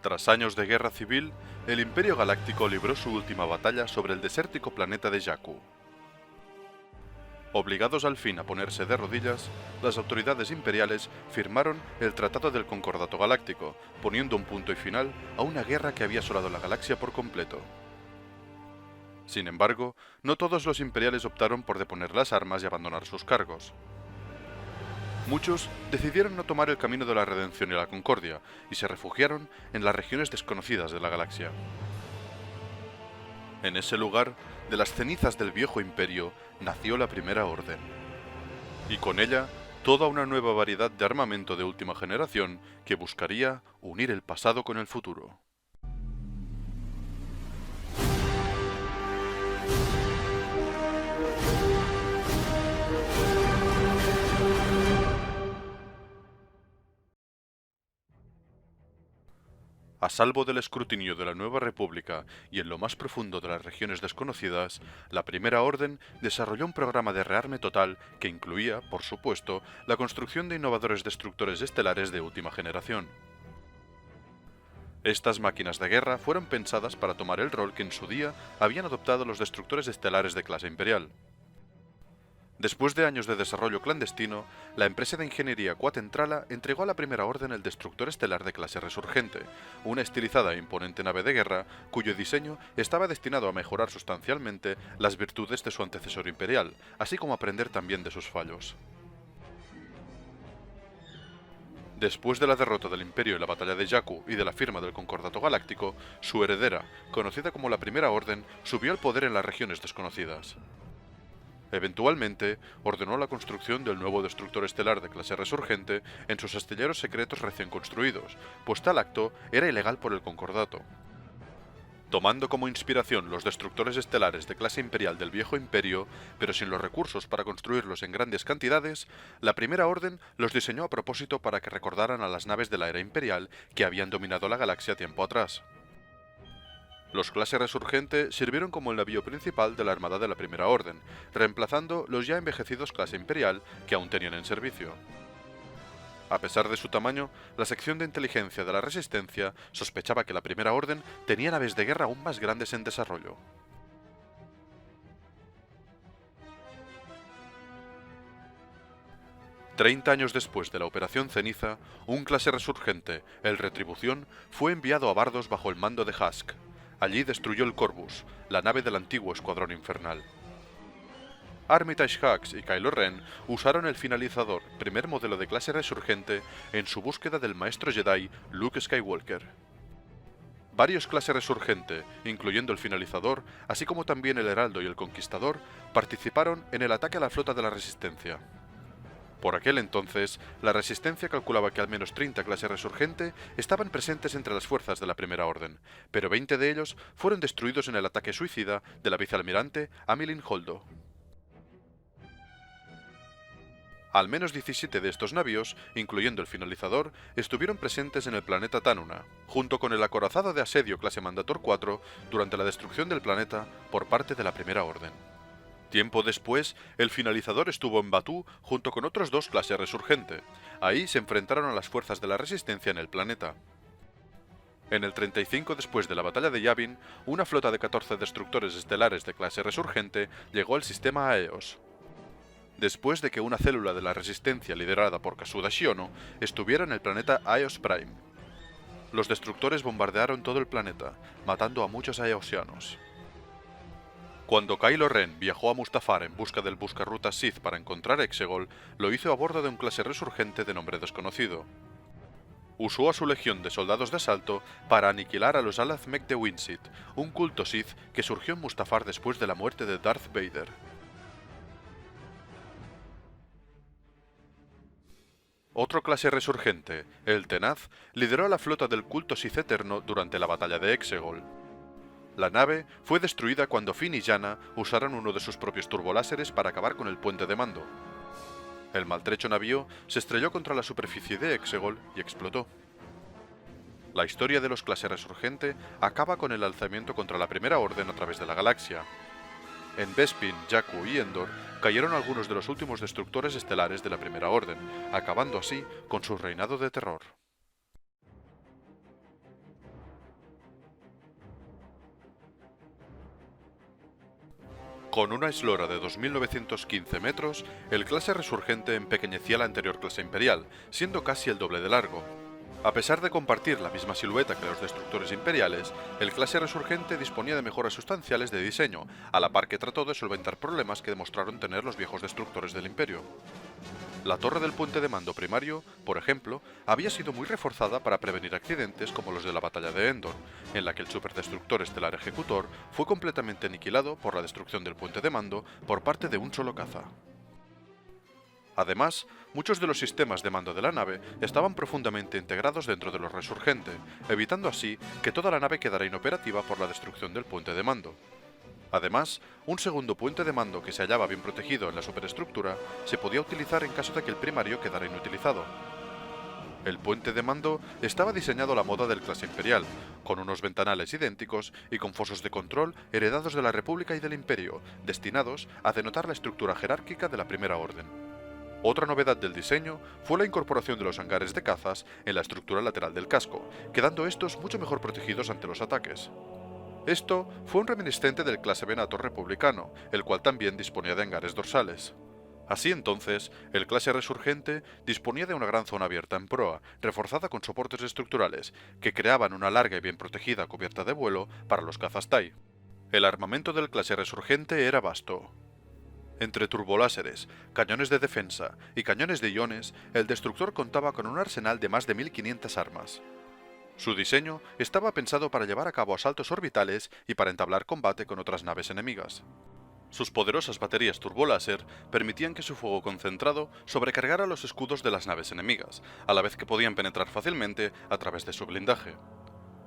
Tras años de guerra civil, el Imperio Galáctico libró su última batalla sobre el desértico planeta de Jakku. Obligados al fin a ponerse de rodillas, las autoridades imperiales firmaron el Tratado del Concordato Galáctico, poniendo un punto y final a una guerra que había asolado la galaxia por completo. Sin embargo, no todos los imperiales optaron por deponer las armas y abandonar sus cargos. Muchos decidieron no tomar el camino de la redención y la concordia, y se refugiaron en las regiones desconocidas de la galaxia. En ese lugar, de las cenizas del viejo imperio, nació la Primera Orden. Y con ella, toda una nueva variedad de armamento de última generación que buscaría unir el pasado con el futuro. A salvo del escrutinio de la Nueva República y en lo más profundo de las regiones desconocidas, la Primera Orden desarrolló un programa de rearme total que incluía, por supuesto, la construcción de innovadores destructores estelares de última generación. Estas máquinas de guerra fueron pensadas para tomar el rol que en su día habían adoptado los destructores estelares de clase imperial. Después de años de desarrollo clandestino, la empresa de ingeniería Quatentrala entregó a la Primera Orden el destructor estelar de clase Resurgente, una estilizada e imponente nave de guerra cuyo diseño estaba destinado a mejorar sustancialmente las virtudes de su antecesor imperial, así como aprender también de sus fallos. Después de la derrota del Imperio en la batalla de Jakku y de la firma del Concordato Galáctico, su heredera, conocida como la Primera Orden, subió al poder en las regiones desconocidas. Eventualmente, ordenó la construcción del nuevo destructor estelar de clase Resurgente en sus astilleros secretos recién construidos, pues tal acto era ilegal por el Concordato. Tomando como inspiración los destructores estelares de clase imperial del viejo imperio, pero sin los recursos para construirlos en grandes cantidades, la Primera Orden los diseñó a propósito para que recordaran a las naves de la era imperial que habían dominado la galaxia tiempo atrás. Los clase Resurgente sirvieron como el navío principal de la Armada de la Primera Orden, reemplazando los ya envejecidos clase Imperial que aún tenían en servicio. A pesar de su tamaño, la sección de inteligencia de la Resistencia sospechaba que la Primera Orden tenía naves de guerra aún más grandes en desarrollo. Treinta años después de la Operación Ceniza, un clase Resurgente, el Retribución, fue enviado a Bardos bajo el mando de Hask. Allí destruyó el Corvus, la nave del antiguo Escuadrón Infernal. Armitage Hux y Kylo Ren usaron el finalizador, primer modelo de clase Resurgente, en su búsqueda del maestro Jedi Luke Skywalker. Varios clase Resurgente, incluyendo el finalizador, así como también el Heraldo y el Conquistador, participaron en el ataque a la flota de la Resistencia. Por aquel entonces, la Resistencia calculaba que al menos 30 clases Resurgente estaban presentes entre las fuerzas de la Primera Orden, pero 20 de ellos fueron destruidos en el ataque suicida de la vicealmirante Amilyn Holdo. Al menos 17 de estos navíos, incluyendo el finalizador, estuvieron presentes en el planeta Tanuna, junto con el acorazado de asedio clase Mandator 4 durante la destrucción del planeta por parte de la Primera Orden. Tiempo después, el finalizador estuvo en Batú junto con otros dos clases Resurgente. Ahí se enfrentaron a las fuerzas de la Resistencia en el planeta. En el 35 después de la batalla de Yavin, una flota de 14 destructores estelares de clase Resurgente llegó al sistema Aeos. Después de que una célula de la Resistencia liderada por Kasuda Shiono estuviera en el planeta Aeos Prime. Los destructores bombardearon todo el planeta, matando a muchos aeosianos. Cuando Kylo Ren viajó a Mustafar en busca del buscarrutas Sith para encontrar Exegol, lo hizo a bordo de un clase Resurgente de nombre desconocido. Usó a su legión de soldados de asalto para aniquilar a los Alazmec de Winsit, un culto Sith que surgió en Mustafar después de la muerte de Darth Vader. Otro clase Resurgente, el Tenaz, lideró a la flota del culto Sith Eterno durante la batalla de Exegol. La nave fue destruida cuando Finn y Jannah usaron uno de sus propios turboláseres para acabar con el puente de mando. El maltrecho navío se estrelló contra la superficie de Exegol y explotó. La historia de los clase Resurgente acaba con el alzamiento contra la Primera Orden a través de la galaxia. En Bespin, Jakku y Endor cayeron algunos de los últimos destructores estelares de la Primera Orden, acabando así con su reinado de terror. Con una eslora de 2.915 metros, el clase Resurgente empequeñecía la anterior clase Imperial, siendo casi el doble de largo. A pesar de compartir la misma silueta que los destructores imperiales, el clase Resurgente disponía de mejoras sustanciales de diseño, a la par que trató de solventar problemas que demostraron tener los viejos destructores del Imperio. La torre del puente de mando primario, por ejemplo, había sido muy reforzada para prevenir accidentes como los de la batalla de Endor, en la que el superdestructor estelar Ejecutor fue completamente aniquilado por la destrucción del puente de mando por parte de un solo caza. Además, muchos de los sistemas de mando de la nave estaban profundamente integrados dentro de los Resurgente, evitando así que toda la nave quedara inoperativa por la destrucción del puente de mando. Además, un segundo puente de mando que se hallaba bien protegido en la superestructura se podía utilizar en caso de que el primario quedara inutilizado. El puente de mando estaba diseñado a la moda del clase imperial, con unos ventanales idénticos y con fosos de control heredados de la República y del Imperio, destinados a denotar la estructura jerárquica de la Primera Orden. Otra novedad del diseño fue la incorporación de los hangares de cazas en la estructura lateral del casco, quedando estos mucho mejor protegidos ante los ataques. Esto fue un reminiscente del clase Venator republicano, el cual también disponía de hangares dorsales. Así entonces, el clase Resurgente disponía de una gran zona abierta en proa, reforzada con soportes estructurales, que creaban una larga y bien protegida cubierta de vuelo para los cazas TIE. El armamento del clase Resurgente era vasto. Entre turboláseres, cañones de defensa y cañones de iones, el destructor contaba con un arsenal de más de 1500 armas. Su diseño estaba pensado para llevar a cabo asaltos orbitales y para entablar combate con otras naves enemigas. Sus poderosas baterías turboláser permitían que su fuego concentrado sobrecargara los escudos de las naves enemigas, a la vez que podían penetrar fácilmente a través de su blindaje.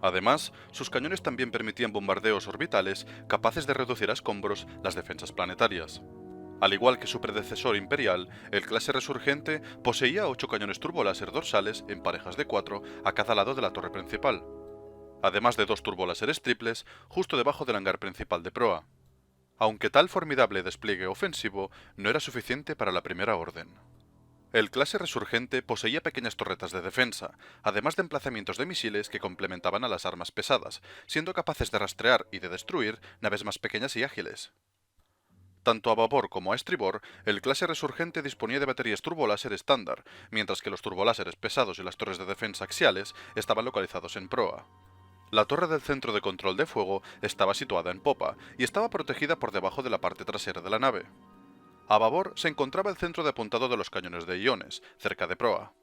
Además, sus cañones también permitían bombardeos orbitales capaces de reducir a escombros las defensas planetarias. Al igual que su predecesor imperial, el clase Resurgente poseía 8 cañones turboláser dorsales en parejas de 4 a cada lado de la torre principal, además de 2 turboláseres triples justo debajo del hangar principal de proa. Aunque tal formidable despliegue ofensivo no era suficiente para la Primera Orden. El clase Resurgente poseía pequeñas torretas de defensa, además de emplazamientos de misiles que complementaban a las armas pesadas, siendo capaces de rastrear y de destruir naves más pequeñas y ágiles. Tanto a babor como a estribor, el clase Resurgente disponía de baterías turboláser estándar, mientras que los turboláseres pesados y las torres de defensa axiales estaban localizados en proa. La torre del centro de control de fuego estaba situada en popa y estaba protegida por debajo de la parte trasera de la nave. A babor se encontraba el centro de apuntado de los cañones de iones, cerca de proa.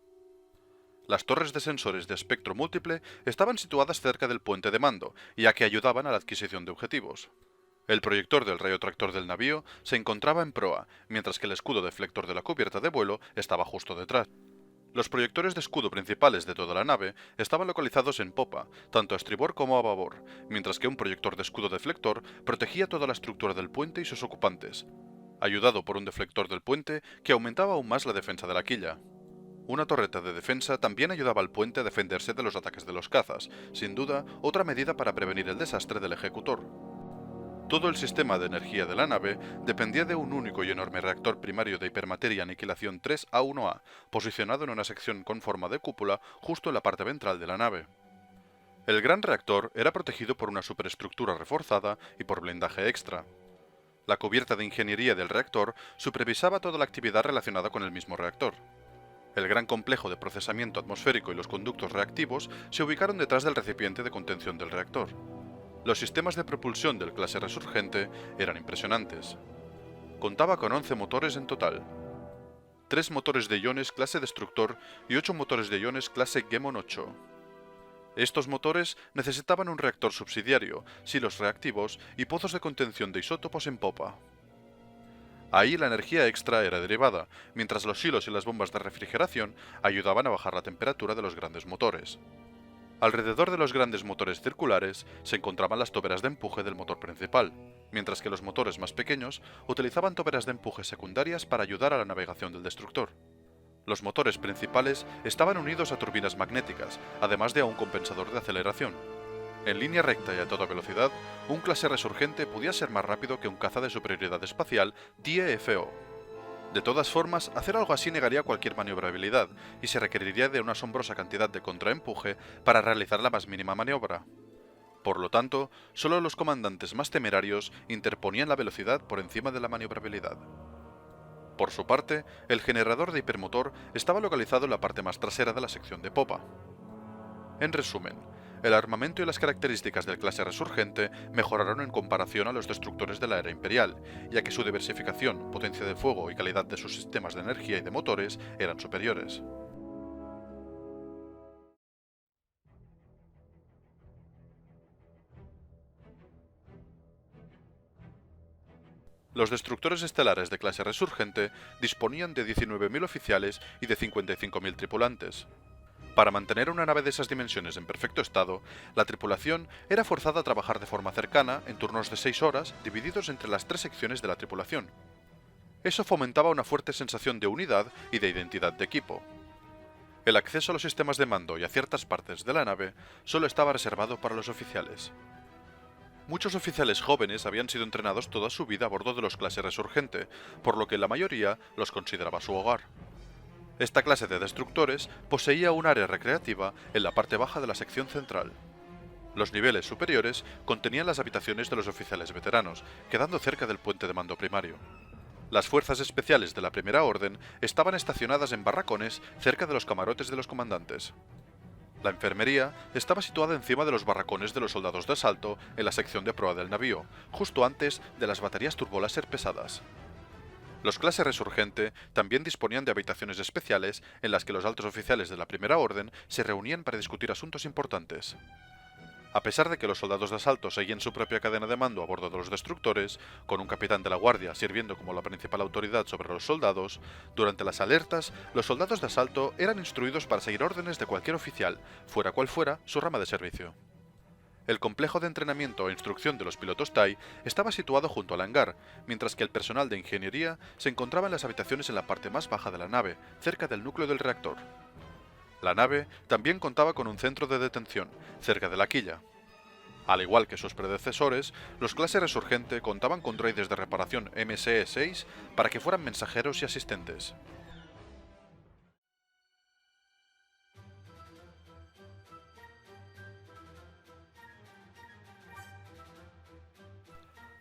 Las torres de sensores de espectro múltiple estaban situadas cerca del puente de mando, ya que ayudaban a la adquisición de objetivos. El proyector del rayo tractor del navío se encontraba en proa, mientras que el escudo deflector de la cubierta de vuelo estaba justo detrás. Los proyectores de escudo principales de toda la nave estaban localizados en popa, tanto a estribor como a babor, mientras que un proyector de escudo deflector protegía toda la estructura del puente y sus ocupantes, ayudado por un deflector del puente que aumentaba aún más la defensa de la quilla. Una torreta de defensa también ayudaba al puente a defenderse de los ataques de los cazas, sin duda otra medida para prevenir el desastre del ejecutor. Todo el sistema de energía de la nave dependía de un único y enorme reactor primario de hipermateria aniquilación 3A1A, posicionado en una sección con forma de cúpula justo en la parte ventral de la nave. El gran reactor era protegido por una superestructura reforzada y por blindaje extra. La cubierta de ingeniería del reactor supervisaba toda la actividad relacionada con el mismo reactor. El gran complejo de procesamiento atmosférico y los conductos reactivos se ubicaron detrás del recipiente de contención del reactor. Los sistemas de propulsión del clase Resurgente eran impresionantes. Contaba con 11 motores en total. 3 motores de iones clase Destructor y 8 motores de iones clase Gemon 8. Estos motores necesitaban un reactor subsidiario, silos reactivos y pozos de contención de isótopos en popa. Ahí la energía extra era derivada, mientras los silos y las bombas de refrigeración ayudaban a bajar la temperatura de los grandes motores. Alrededor de los grandes motores circulares se encontraban las toberas de empuje del motor principal, mientras que los motores más pequeños utilizaban toberas de empuje secundarias para ayudar a la navegación del destructor. Los motores principales estaban unidos a turbinas magnéticas, además de a un compensador de aceleración. En línea recta y a toda velocidad, un clase Resurgente podía ser más rápido que un caza de superioridad espacial TIE-FO. De todas formas, hacer algo así negaría cualquier maniobrabilidad, y se requeriría de una asombrosa cantidad de contraempuje para realizar la más mínima maniobra. Por lo tanto, solo los comandantes más temerarios interponían la velocidad por encima de la maniobrabilidad. Por su parte, el generador de hipermotor estaba localizado en la parte más trasera de la sección de popa. En resumen, el armamento y las características del clase Resurgente mejoraron en comparación a los destructores de la era imperial, ya que su diversificación, potencia de fuego y calidad de sus sistemas de energía y de motores eran superiores. Los destructores estelares de clase Resurgente disponían de 19.000 oficiales y de 55.000 tripulantes. Para mantener una nave de esas dimensiones en perfecto estado, la tripulación era forzada a trabajar de forma cercana en turnos de 6 horas divididos entre las 3 secciones de la tripulación. Eso fomentaba una fuerte sensación de unidad y de identidad de equipo. El acceso a los sistemas de mando y a ciertas partes de la nave solo estaba reservado para los oficiales. Muchos oficiales jóvenes habían sido entrenados toda su vida a bordo de los clases Resurgente, por lo que la mayoría los consideraba su hogar. Esta clase de destructores poseía un área recreativa en la parte baja de la sección central. Los niveles superiores contenían las habitaciones de los oficiales veteranos, quedando cerca del puente de mando primario. Las fuerzas especiales de la Primera Orden estaban estacionadas en barracones cerca de los camarotes de los comandantes. La enfermería estaba situada encima de los barracones de los soldados de asalto en la sección de proa del navío, justo antes de las baterías turboláser pesadas. Los clases Resurgente también disponían de habitaciones especiales en las que los altos oficiales de la Primera Orden se reunían para discutir asuntos importantes. A pesar de que los soldados de asalto seguían su propia cadena de mando a bordo de los destructores, con un capitán de la guardia sirviendo como la principal autoridad sobre los soldados, durante las alertas, los soldados de asalto eran instruidos para seguir órdenes de cualquier oficial, fuera cual fuera su rama de servicio. El complejo de entrenamiento e instrucción de los pilotos TIE estaba situado junto al hangar, mientras que el personal de ingeniería se encontraba en las habitaciones en la parte más baja de la nave, cerca del núcleo del reactor. La nave también contaba con un centro de detención, cerca de la quilla. Al igual que sus predecesores, los clases Resurgente contaban con droides de reparación MSE-6 para que fueran mensajeros y asistentes.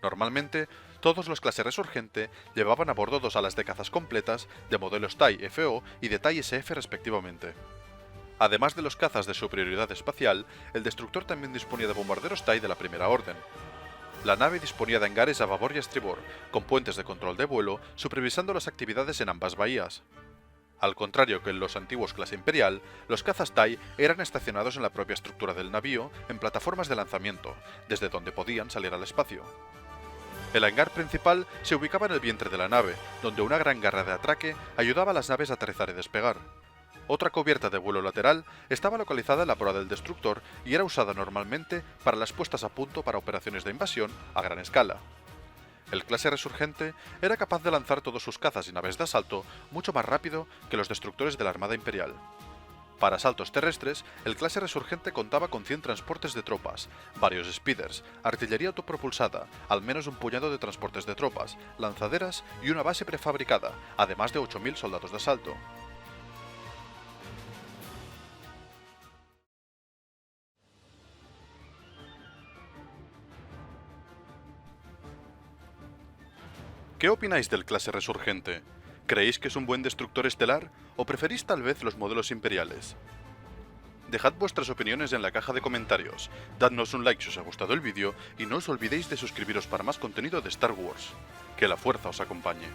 Normalmente, todos los clases Resurgente llevaban a bordo 2 alas de cazas completas de modelos TIE FO y de TIE SF respectivamente. Además de los cazas de superioridad espacial, el destructor también disponía de bombarderos TIE de la Primera Orden. La nave disponía de hangares a babor y a estribor, con puentes de control de vuelo, supervisando las actividades en ambas bahías. Al contrario que en los antiguos clase Imperial, los cazas TIE eran estacionados en la propia estructura del navío, en plataformas de lanzamiento, desde donde podían salir al espacio. El hangar principal se ubicaba en el vientre de la nave, donde una gran garra de atraque ayudaba a las naves a aterrizar y despegar. Otra cubierta de vuelo lateral estaba localizada en la proa del destructor y era usada normalmente para las puestas a punto para operaciones de invasión a gran escala. El clase Resurgente era capaz de lanzar todos sus cazas y naves de asalto mucho más rápido que los destructores de la Armada Imperial. Para asaltos terrestres, el clase Resurgente contaba con 100 transportes de tropas, varios speeders, artillería autopropulsada, al menos un puñado de transportes de tropas, lanzaderas y una base prefabricada, además de 8.000 soldados de asalto. ¿Qué opináis del clase Resurgente? ¿Creéis que es un buen destructor estelar o preferís tal vez los modelos imperiales? Dejad vuestras opiniones en la caja de comentarios, dadnos un like si os ha gustado el vídeo y no os olvidéis de suscribiros para más contenido de Star Wars. Que la fuerza os acompañe.